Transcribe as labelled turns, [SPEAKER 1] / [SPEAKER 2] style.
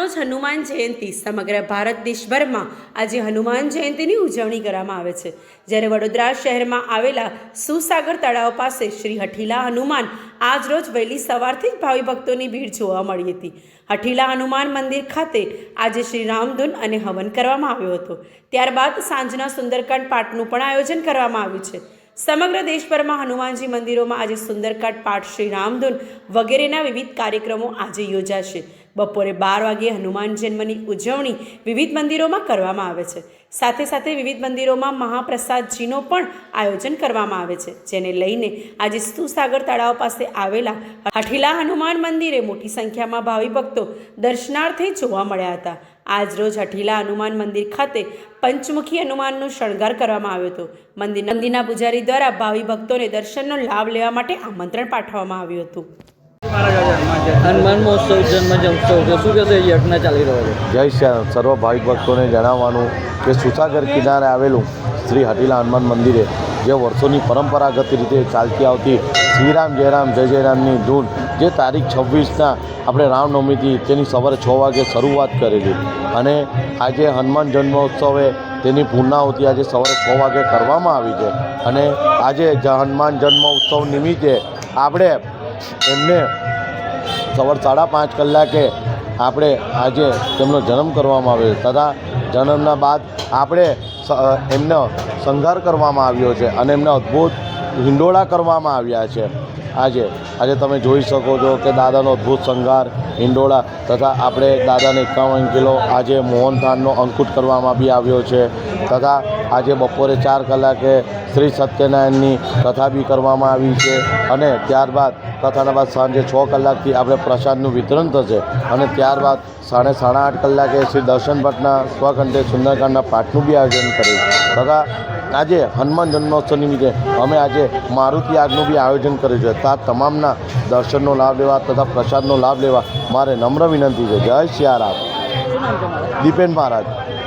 [SPEAKER 1] આજરોજ હનુમાન જયંતિ સમગ્ર ભારત દેશભરમાં આજે હનુમાન જયંતિની ઉજવણી કરવામાં આવે છે। જ્યારે વડોદરા શહેરમાં આવેલા સુસાગર તળાવ પાસે શ્રી હઠીલા હનુમાન આજરોજ વહેલી સવારથી જ ભાવિ ભક્તોની ભીડ જોવા મળી હતી। હઠીલા હનુમાન મંદિર ખાતે આજે શ્રી રામધૂન અને હવન કરવામાં આવ્યો હતો। ત્યારબાદ સાંજના સુંદરકાંડ પાઠનું પણ આયોજન કરવામાં આવ્યું છે। સમગ્ર દેશભરમાં હનુમાનજી મંદિરોમાં આજે સુંદરકાંડ પાઠ, શ્રી રામધૂન વગેરેના વિવિધ કાર્યક્રમો આજે યોજાશે। બપોરે 12 વાગ્યે હનુમાન જન્મની ઉજવણી વિવિધ મંદિરોમાં કરવામાં આવે છે। સાથે સાથે વિવિધ મંદિરોમાં મહાપ્રસાદજીનો પણ આયોજન કરવામાં આવે છે, જેને લઈને આજે સુસાગર તળાવ પાસે આવેલા હઠીલા હનુમાન મંદિરે મોટી સંખ્યામાં ભાવિ ભક્તો દર્શનાર્થે જોવા મળ્યા હતા। આજરોજ હઠીલા હનુમાન મંદિર ખાતે પંચમુખી હનુમાનનો શણગાર કરવામાં આવ્યો હતો। મંદિરના પૂજારી દ્વારા ભાવિ ભક્તોને દર્શનનો લાભ લેવા માટે આમંત્રણ પાઠવવામાં આવ્યું હતું।
[SPEAKER 2] હનુમાન મહોત્સવ જન્મ ઉત્સવ શું કહેશે યજ્ઞ ચાલી રહ્યો છે?
[SPEAKER 3] જય શ્રી સર્વ ભાવિક ભક્તોને જણાવવાનું કે સુસાગર કિનારે આવેલું શ્રી હઠીલા હનુમાન મંદિરે જે વર્ષોની પરંપરાગત રીતે ચાલતી આવતી શ્રીરામ જય રામની ધૂન જે તારીખ 26ના આપણે રામનવમીથી તેની સવારે 6 વાગે શરૂઆત કરેલી અને આજે હનુમાન જન્મોત્સવે તેની પૂર્ણાહુતિ આજે સવારે 6 વાગે કરવામાં આવી છે। અને આજે હનુમાન જન્મ ઉત્સવ નિમિત્તે આપણે એમને સવારે 5:30 કલાકે આપણે આજે તેમનો જન્મ કરવામાં આવ્યો તથા જન્મના બાદ આપણે એમનો શણગાર કરવામાં આવ્યો છે અને એમને અદ્ભુત હિંડોળા કરવામાં આવ્યા છે। આજે તમે જોઈ શકો છો કે દાદાનો અદ્ભુત શણગાર, હિંડોળા તથા આપણે દાદાને 51 કિલો આજે મોહનથાળનો અંકુટ કરવામાં બી આવ્યો છે તથા આજે બપોરે 4 કલાકે શ્રી સત્યનારાયણની કથા બી કરવામાં આવી છે અને ત્યારબાદ કથાના બાદ સાંજે 6 કલાકથી આપણે પ્રસાદનું વિતરણ થશે અને ત્યારબાદ 8:30 કલાકે શ્રી દર્શન ભટ્ટના સ્વકંઠે સુંદરકાંડના પાઠનું બી આયોજન કર્યું તથા આજે હનુમાન જન્મોત્સવ નિમિત્તે અમે આજે મારુતિ યાગનું બી આયોજન કર્યું છે। તો આ તમામના દર્શનનો લાભ લેવા તથા પ્રસાદનો લાભ લેવા મારે નમ્ર વિનંતી છે। જય સિયારામ। દીપેન મહારાજ।